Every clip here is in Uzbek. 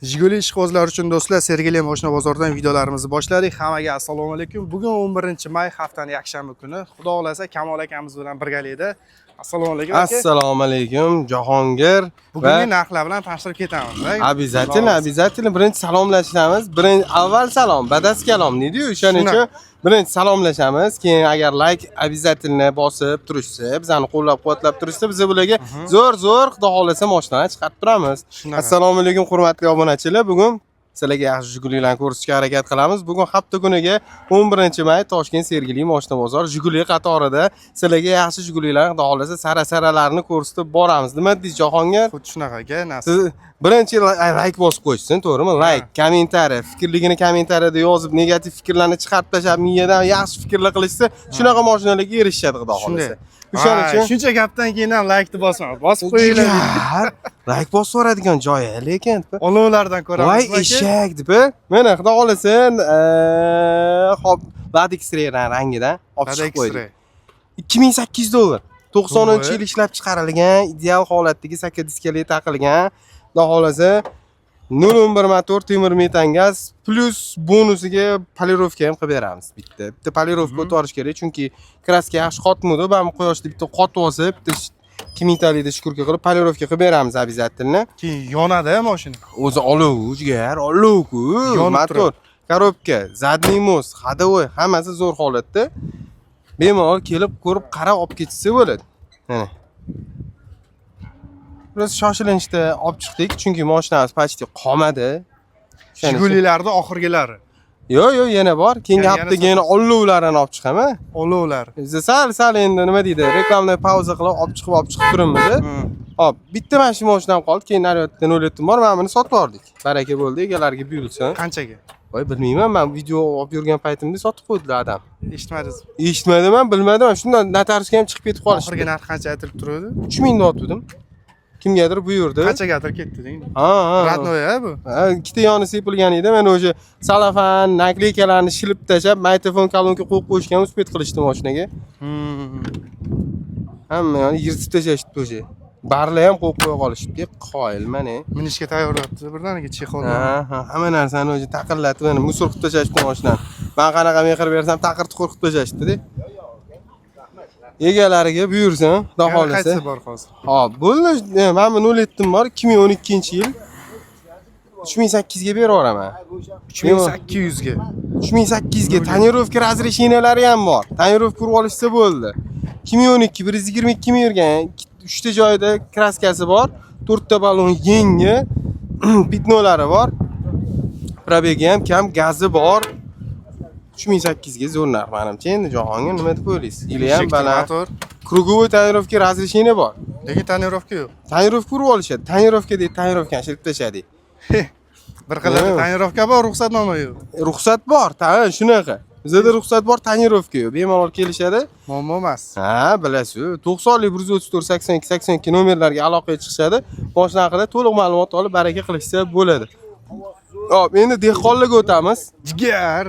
Jiguli ishqibozlar uchun do'stlar, Sergeli mashina bozoridan videolarimizni boshladik. Hammaga assalomu alaykum. Bugun 11-may haftaning yakshanba kuni. Xudo xolasa Kamol akamiz bilan birgalikda. Assalomu alaykum aka. Assalomu alaykum Jahongir. Bugungi narxlar bilan tanishtirib ketamiz. Обязательно birinchi salomlashamiz. Avval salom, badas kalom deydi-ku, o'shaning uchun birinchi salomlashamiz. Keyin agar like обязательно bosib turishsa, bizani qo'llab-quvvatlab turishsa, biz bularga zo'r xudo xolasa mashinalarni chiqarib turamiz. Assalomu alaykum hurmatli obunachilar. Bugun sizlarga yaxshi Jigulilarni ko'rsatishga harakat qilamiz. Bugun hafta kuniga 11-may Toshkent Sergeli mashina bozori Jiguli qatorida sizlarga yaxshi Jigulilar, xudo xolasa sara-saralarni ko'rsatib boramiz. Nima deysiz Jahongir? Xuddi shunaqa aka, Siz birinchi like bosib qo'yishsin, to'g'rimi? Like, kommentariy, fikrligini kommentariyada yozib, negativ fikrlarni chiqarib tashlab, miyadan yaxshi fikrlar qilishsa, shunaqa mashinalarga erishadi xudo xolasa. O'shaning uchun shuncha gapdan keyin ham like deb bosib qo'yinglar. Like bosib yuboradigan joyi lekin Olovlardan ko'ramiz. voy eshak deb. Mana xudo xolasa, hop, X-ray rangidan olib chiqib qo'ydik. $2800. 90-yil ishlab chiqarilgan, ideal holatdagi sakka diskali taqilgan. Xudo xolasa 011 motor, temir metan gaz plus bonusiga polirovka ham qilib beramiz. Bitta polirovka o'tarish kerak, chunki kraska yaxshi qotmadi. Ben quyoshda bitta qotib olsa, bitta kimitalikda shukurka qilib polirovka qilib beramiz обязательно. Keyin yonadi mashina. O'zi olov-ku, motor, korobka, zadniy most, ходовой hammasi zo'r holatda. Bemalol kelib ko'rib, qarab olib ketsa bo'ladi. Mana. Biz shoshilinchda olib chiqdik, chunki mashinamiz почти qolmadi. Jigulilarda oxirgilari. Yo'q, yana bor. Keyingi haftaga yana olovlarni olib chiqaman. Olovlar. Biz sal endi nima deydi, reklamni pauza qilib olib chiqib turibmiz. Hop, bitta mana shu mashinam qoldi. Keyin nariyotda 07 bor, mana buni sotib yubordik. Baraka bo'ldi, egalariga buyursin. Qanchaga? Voy, bilmayman, men video olib yurgan paytimda sotib qo'ydilar adam. Eshitmadingiz? Eshitmadim, bilmadim. Shundan notariusga ham chiqib ketib qolishdi. Oxirgi narx qancha aytilib turadi? 3000 deb aytdim. Kimgadir buyurdi. Qanchagadir ketdi deng. Ha. Radnoy bu. Ikkita yoni sepilgan edi. Men o'sha salafan, nakleykalarni shilib tashlab, magnitofon kolonka qo'yib qo'yishgan, uspet qilishdi mashinaga. Hamma yoni yirtib tashlashdi o'sha. Barlar ham qo'yib qo'ya qolishdi. Qoyil mana. Minishga tayyorlabdi. Birdaniga chexol. Hamma narsani o'sha taqillatib, mana musor qilib tashlashdi mashinani. Men qanaqa mehr bersam, taqir-tuqir qilib tashlashdi-da. Egalariga buyursin, xudo xolasa. Qaysi bor hozir? Hop, bo'ldi. Mana bu 07 bor, 2012-yil. 3800 ga berib yuboraman. 3800 ga. 3800 ga tonirovka razreshinalari ham bor. Tonirovka urib olishsa bo'ldi. 2012 122 ming yurgan. 3 ta joyda kraskasi bor, 4 ta balon yangi, pitnolari bor. Probegi ham kam, gazi bor. 3800 ga zo'r narx menimcha. Endi Jahongir nima deb o'ylaysiz? Ili ham baland. Krugovoy tonirovka razreshini bor. Lekin tonirovka yo'q. Tonirovka urib olishadi. Tonirovka deydi, tonirovkani shilib tashadi. Bir qiladi tonirovka bor, ruxsatnoma yo'q. Ruxsat bor, shunaqa. Bizda ruxsat bor, tonirovka yo'q. Bemalol kelishadi. Muammo emas. Ha, bilasiz. 90lik 134 82 82 nomerlarga aloqaga chiqishadi. Mashina haqida to'liq ma'lumot olib baraka qilishsa bo'ladi. Hop, endi dehqonlarga o'tamiz. Jigar.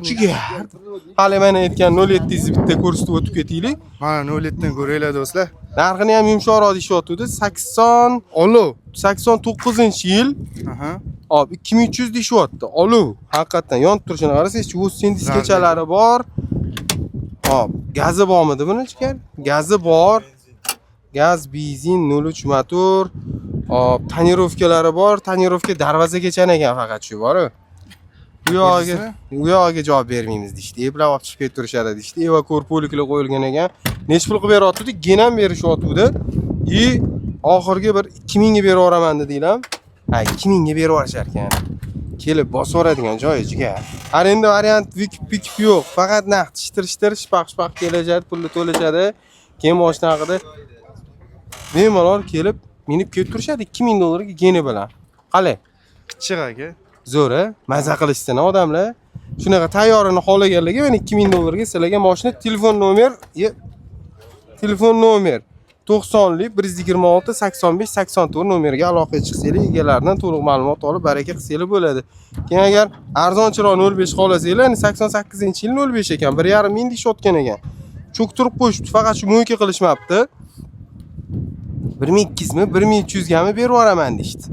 Hali mana aytgan 07 ni bitta ko'rsatib o'tib ketaylik. Mana 07 dan ko'ringlar do'stlar. Narxini ham yumshoqroq deyishyapti. 89-yil. Hop, 2300 deyishyapti. Olov. Haqiqatan yonib turishini qarasangchi, 8 diskachalari bor. Hop, gazi bormidi buni chiqar? Gazi bor. Gaz, benzin, 03 motor. Hop, tonirovkalari bor. Tonirovka darvozagacha ekan faqat shu bor-ku. Bu yog'iga javob bermaymiz deydi. Eplab olib chiqib turishadi deydi. Eva korpoliklar qo'yilgan ekan. Nech pul qilib beryapti? Genam berishyapti. Oxirgi bir 2000 ga berib yuboraman dedilar. Ha, 2000 ga berib yuborishar ekan. Kelib bosib yuboradigan joyi jigar. Arenda variant vik yo'q. Faqat naqd ishtir shpaq kelajadi, pulni to'lashadi. Keyin mashina haqida bemalol kelib minib kelib turishadi $2000 ga geni bilan. Qalay? Kichik aka. Zo'r, maza qilishsin odamlar. Shunaqa tayyorini xohlaganlarga men $2000 ga sizlarga mashina telefon nomer 90lik 126 85 84 nomerga aloqaga chiqsanglar, egalaridan to'liq ma'lumot olib baraka qilsanglar bo'ladi. Keyin agar arzonchiroq 05 xohlasanglar, 88-yil 05 ekan, 1.5 ming deyishayotgan ekan. Cho'ktirib qo'yishibdi, faqat shu mo'yka qilishmabdi. 1200 mi 1300 gami berib yuboraman deydi.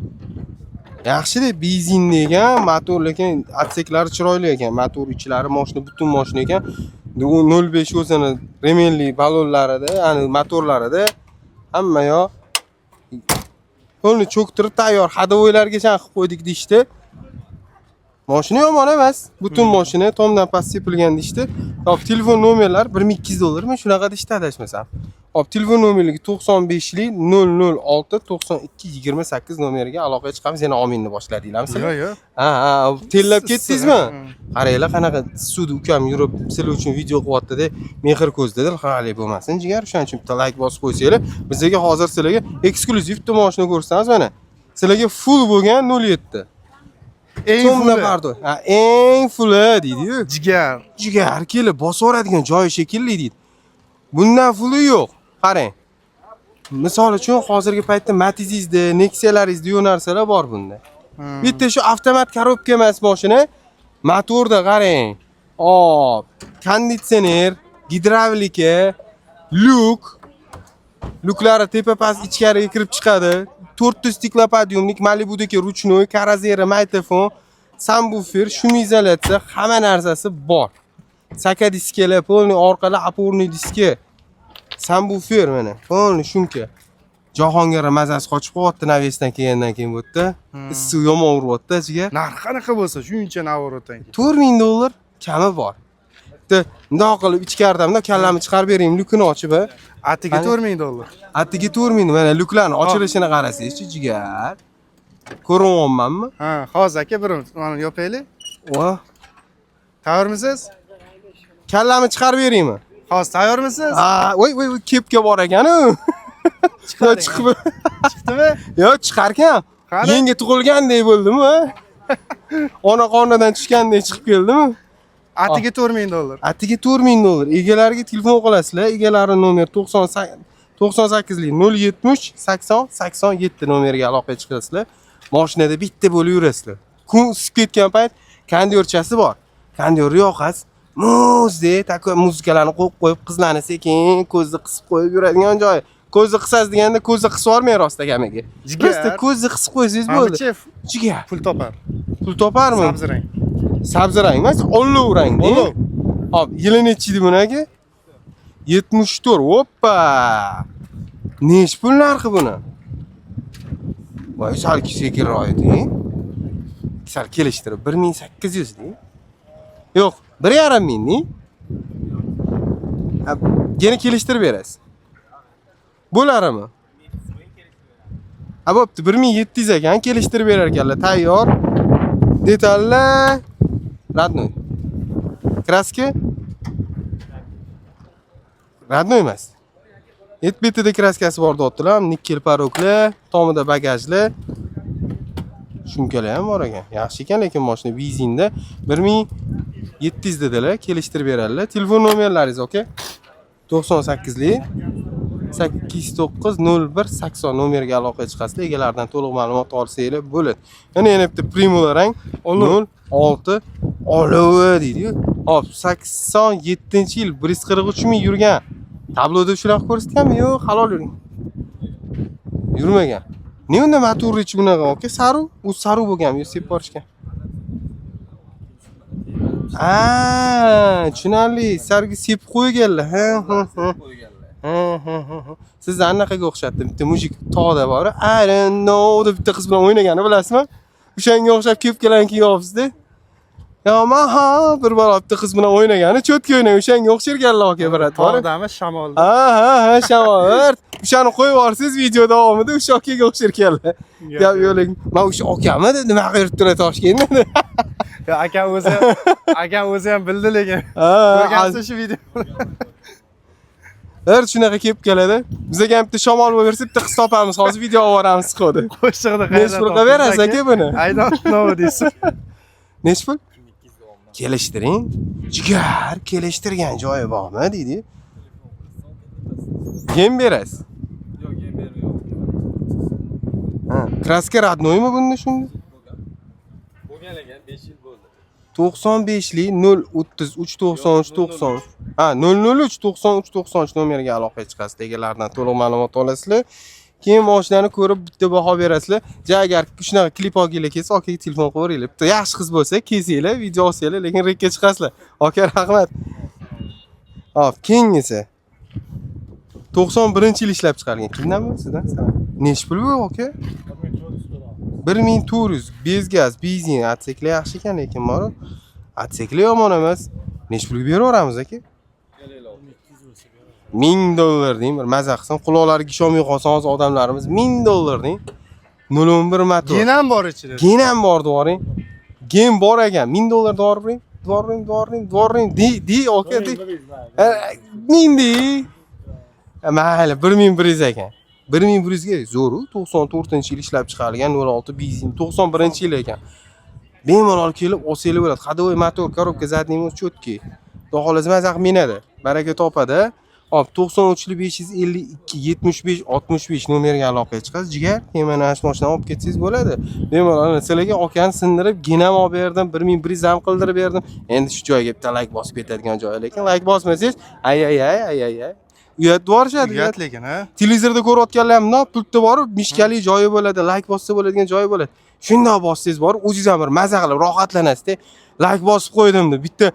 Yaxshi-da, benzinli ekan, motor lekin atseklari chiroyli ekan, motor ichlari mashina butun mashina ekan. 05 o'zini remenli balonlarida, ya'ni motorlarida hamma yoq qo'lni cho'ktirib tayyor hadovoylargacha qilib qo'ydik deyishdi. Mashina yomon emas. Butun mashina tomdan past sepilgan deyishdi. Hop, telefon nomerlari $1200 shunaqa deyishdi adashmasam. Hop, telefon nomerligi 95 lik 006 92 28 nomeriga aloqaga chiqamiz. Yana ominni boshladinglarmi? Yo'q. Ha, tellab ketdingizmi? Qaranglar, qanaqa sud ukam yurib sizlar uchun video qilyapti-da, mehr ko'zdada xali bo'lmasin jigar. Shuning uchun bitta like bosib qo'ysanglar, bizga hozir sizlarga eksklyuziv mashina ko'rsatamiz mana. Sizlarga full bo'lgan 07. Eng So'mda pardon. Ha, eng full deydi-yu. Jigar. Jigar kelib bosaveradigan joyi shekilli deydi. Bundan fulli yo'q. Qarang. Misol uchun hozirgi paytda Matiz'da, Nexia'laringizda yo'q narsalar bor bunda. Bitta shu avtomat korobka emas mashina. Motorda qarang. Hop, konditsioner, gidravlika, luklari tepa-past ichkariga kirib chiqadi. 400 stiklopodiumlik Malibu'dagi ruchnoy, karazera, mikrofon, subwoofer, shumizolyatsiya, hamma narsasi bor. Saka diskalar, polni orqada опорный diski. Subwoofer mana, polni shumka. Jahongir mazasi qochib qo'yapti Navesdan kelgandan keyin bu yerda. Issiq yomon uryapti jigar. Narx qanaqa bo'lsa, shuncha navorotdan keyin. $4000 kami bor. Bundoq qilib ichkaridamda kallamni chiqarib berayim, lukini ochib. Atiga $4000. Atiga 4000, mana luklarni ochilishini qarasangchi jigar. Ko'ryapmanmi? Ha, hozir aka bir mana yopaylik. Va, Tayyormisiz? kallamni chiqarib beraymi? Hozir tayyormisiz? Ha, voy, kepka bor ekan-ku. Chiqib. Chiqdimi? Yo'q, chiqarkan. Qani? Yangi tug'ilgandek bo'ldimi? Ona qornidan tushgandek chiqib keldimi? Atiga $4000. Atiga $4000. Egalariga telefon qilasizlar. Egalari nomer 98 lik 070 80 87 nomeriga aloqaga chiqasizlar. Mashinada bitta bo'lib yurasizlar. Kun isib ketgan payt kondyorchasi bor. Kondyor yoqasiz. Muzdek takva muzikalarni qo'yib qizlarni sekin ko'zni qisib qo'yib yuradigan joy. Ko'zni qisasiz deganda ko'zni qisib olmay rost akamiga. Просто ko'zni qisib qo'ysangiz bo'ldi. Jigar. Pul topar. Pul toparmi? Sabzi rang. Sabzi rang emas, olov rang. Olov. Hop, yili nechi edi bunaga? 74. Hoppa. Nech pul narxi buni? Voy, sal sekinroq edi. Sal kelishtirib 1800 deng. Yo'q, 1,5 ming. Yana kelishtirib berasiz. Bo'larmi? Ha, bo'pti, 1700 ekan, kelishtirib berar ekanlar. Tayyor. Detallar. Radnoy. Kraska? Radnoy emas. Betida kraskasi bor deyaptilar. Nikkel paroklar, tomida bagajlar. Shumkalar ham bor ekan. Yaxshi ekan, lekin mashina benzinda 1700 dedilar, kelishtirib beradilar. Telefon nomerlaringiz, aka? 98 lik 890180 nomeriga aloqaga chiqasizlar. Egalaridan to'liq ma'lumot olsanglar bo'ladi. Yana bitta Primula rang 06 olovi deydi-yu. Hop, 87-yil 143 ming yurgan. Tabloda shunaqa ko'rsatganmi? Yo'q, halol yuring. Yurmagan. Ne unda motorli ichi bunaqa aka? Saru, u saru bo'lganmi? Sepib borishgan. Tushunarli. Sarga sepib qo'yganlar. Sizni anaqaga o'xshatdim. Bitta mujik tog'da bor. I don't know deb bitta qiz bilan o'ynagani bilasizmi? O'shanga o'xshab kepkalarni kiyibsizda. Yamaha bir bor bitta qiz bilan o'ynagani, cho'tka o'ynagan, o'shanga o'xsharganlar aka birat. Tog'dami, shamolda? Ha, shamol. O'shani qo'yib yuborsiz video davomida o'sha akaga o'xsharkanlar. Gap yo'q. Men o'sha akami nima qilib turadi Toshkentda? Akam o'zi ham bildi lekin. Ko'rgansiz shu video. Shunaqa kelib keladi. Bizga ham bitta shamol bo'lib bersa, bitta qiz topamiz. Hozir video olib boramiz qo'ydi. Qo'shiqda qayerdan pul berasiz aka buni? I don't know deysiz. Nech pul? Kelishtiring. Jigar, kelishtirgan joyi bormi deydi. Yem berasiz. Yo'q, yem bermayman. Ha, kraska radnoymi bunda shunda? Bo'lgan ekan, 5 yil bo'ldi. 95 lik 033 93 90. Ha, 003 93 93 nomeriga aloqaga chiqasiz. Egalaridan to'liq ma'lumot olasizlar. Keyin mashinani ko'rib bitta baho berasizlar. Agar shunaqa klip olginglar kelsa, okaga telefon qilaveringlar. Bitta yaxshi qiz bo'lsa, kelsanglar, video olsanglar, lekin rekka chiqasizlar. Aka, rahmat. Hop, keyingisi. 91-yil ishlab chiqargan. Kimdan bu sizdan? Nech pul bu, aka? 1400 bezgaz, benzin, atseklar yaxshi ekan, lekin mana atseklar yomon emas. Nech pulga beraveramiz aka? $1000 deng, bir maza qilsin. Quloqlariga ishonmay qolsa hozir odamlarimiz $1000 deng. 011 motor. Gen ham bor ichida. Gen ham bor dvoring. Gen bor ekan. $1000 dvoring. Di aka di. Mindi. Mayli, 1100 ekan. 1100 ga zo'r, 94-yil ishlab chiqarilgan 06 benzin, 91-yil ekan. Bemalol kelib olsanglar bo'ladi. Ходовой motor, korobka задний cho'tki. Xudo xolasa maza qilib minadi. Baraka topadi. Hop, 93 552 75 65 nomerga aloqaga chiqasiz. Jigar, keyin mana shu mashinani olib ketsangiz bo'ladi. Bemalol sizlarga okani sindirib, genam olib berdim, 1100 zam qildirib berdim. Endi shu joyga bitta like bosib ketadigan joy, lekin like bosmasangiz, ay. Uyat borishadi. Uyat lekin, ha? Televizorda ko'rayotganlar ham no pultda borib, mishkali joyi bo'ladi, like bossa bo'ladigan joyi bo'ladi. Shunday bossangiz borib, o'zingiz ham bir maza qilib rohatlanasiz-da. Like bosib qo'ydim deb bitta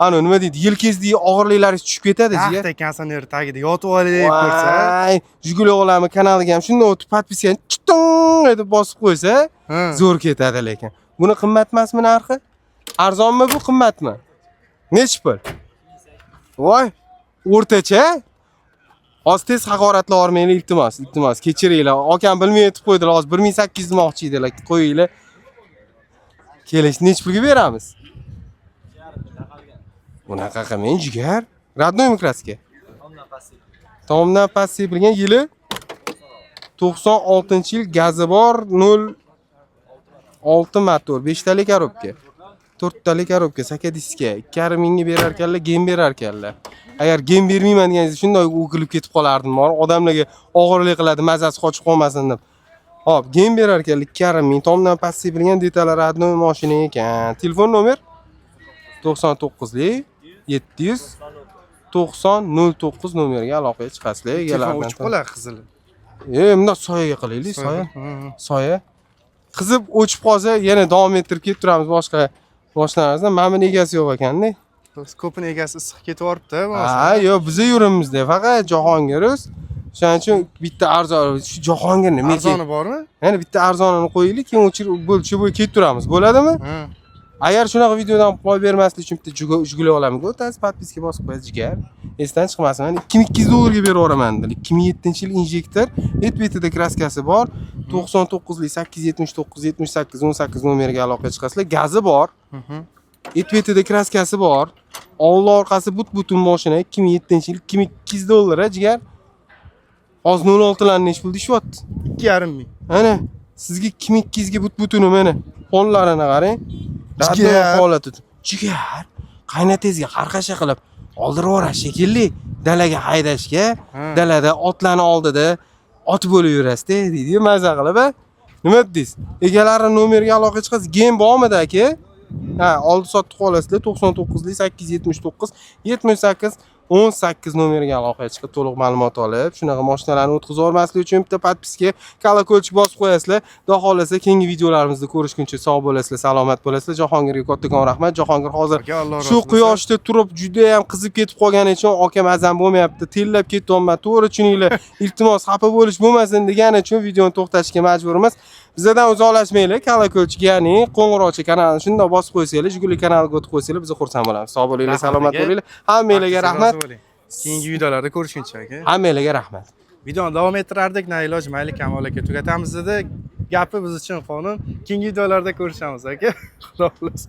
ana nima deydi, yelkangizdagi og'irliklaringiz tushib ketadi, jigar. Yaxta konditsioner tagida yotib olaylik ko'rsa. Voy, Jiguli o'g'lami kanaliga ham shunday o'tib podpiskani chitung deb bosib qo'ysa, zo'r ketadi lekin. Buni qimmat emasmi narxi? Arzonmi bu, qimmatmi? Nech pul? Voy, o'rtacha. Hozir haqoratla olmaylik, iltimos, kechiringlar. Akam bilmay aytib qo'ydilar, hozir 1800 demoqchi edilar, qo'yinglar. Kelish nech pulga beramiz? Bunaqa qilmang, jigar. Radnoy mikraska. Tomdan passiv bilgan yili 96-yil, gazi bor, 06 motor, 5 talik korobka. 4 talik korobka, saka diska, 2,5 mingga berar ekanlar, gen berar ekanlar. Agar gen bermayman deganingiz shunday o'kilib ketib qolardim, odamlarga og'irlik qiladi, mazasi qochib qolmasin deb. Hop, gen berar ekanlar, 2,5 ming, tomdan passiv bilgan detallar radnoy mashina ekan. Telefon nomer 99lik 700 9009 nomerga aloqaga chiqasizlar. Telefon o'chib qoladi qizil. Bunda soyaga qilaylik, soya. Qizib o'chib qolsa, yana davom ettirib ketib turamiz boshqa mashinalarimizdan. Mana buni egasi yo'q ekanda. Ko'pini egasi issiq ketib yoribdi. Ha, yo'q, biz yurimizda, faqat Jahongirimiz. Shuning uchun bitta arzon, shu Jahongirni arzoni bormi? Yana bitta arzonini qo'yaylik, keyin o'chirib bo'lchi bo'y ketib turamiz. Bo'ladimi? Agar shunaqa videodan foy bermaslik uchun bitta juguli olamiz. O'tasiz, podpiska bosib qo'yasiz, jigar. Esdan chiqmasin. $2200 ga beraveraman dedi. 2007-yil injektor, et-betida kraskasi bor. 99lik 879 78 18 nomerga aloqaga chiqasizlar. Gazi bor. Et-betida kraskasi bor. Old orqasi but-butun mashina, 2007-yil $2200 jigar. Hozir 06 larni nech pul deyapti? 2,5 ming. Ana, sizga 2200 ga but-butuni mana. Qo'llarini qarang. Radnoy holati. Jigar, qaynotangizga qarqasha qilib oldirib yuborasiz shekilli, dalaga haydashga, dalada otlarni oldida otib bo'lib yurasiz-da, deydi, maza qilib. Nima dedingiz? Egalari nomeriga aloqa chiqasiz. Gen bormidi aka? Ha, oldi sotib qolasizlar. 99lik 879 78 18 nomeriga aloqaga chiqib to'liq ma'lumot olib, shunaqa mashinalarni o'tkazib olmaslik uchun bitta podpiska, kolokolchik bosib qo'yasizlar. Xudo xolasa keyingi videolarimizda ko'rishguncha sog' bo'lasizlar, salomat bo'lasizlar. Jahongirga kattakon rahmat. Jahongir hozir shu quyoshda turib juda ham qizib ketib qolgani uchun akam azam bo'lmayapti, tellab ketyapman. To'g'ri tushuninglar. Iltimos, xafa bo'lish bo'lmasin degani uchun videoni to'xtatishga majburmiz. Bizdan uzoqlashmanglar, kolokolchik, ya'ni qo'ng'iroqcha kanalini shunday bosib qo'ysanglar, Jiguli kanaliga o'tib qo'ysanglar, biz xursand bo'lamiz. Sog' bo'linglar, salomat bo'linglar. Hammanglarga rahmat. Keyingi videolarda ko'rishguncha aka. Hammanglarga rahmat. Videoni davom ettirardik, na iloj mayli Kamol aka tugatamiz dedi. Gapi biz uchun qonun. Keyingi videolarda ko'rishamiz aka. Xudo xolasa.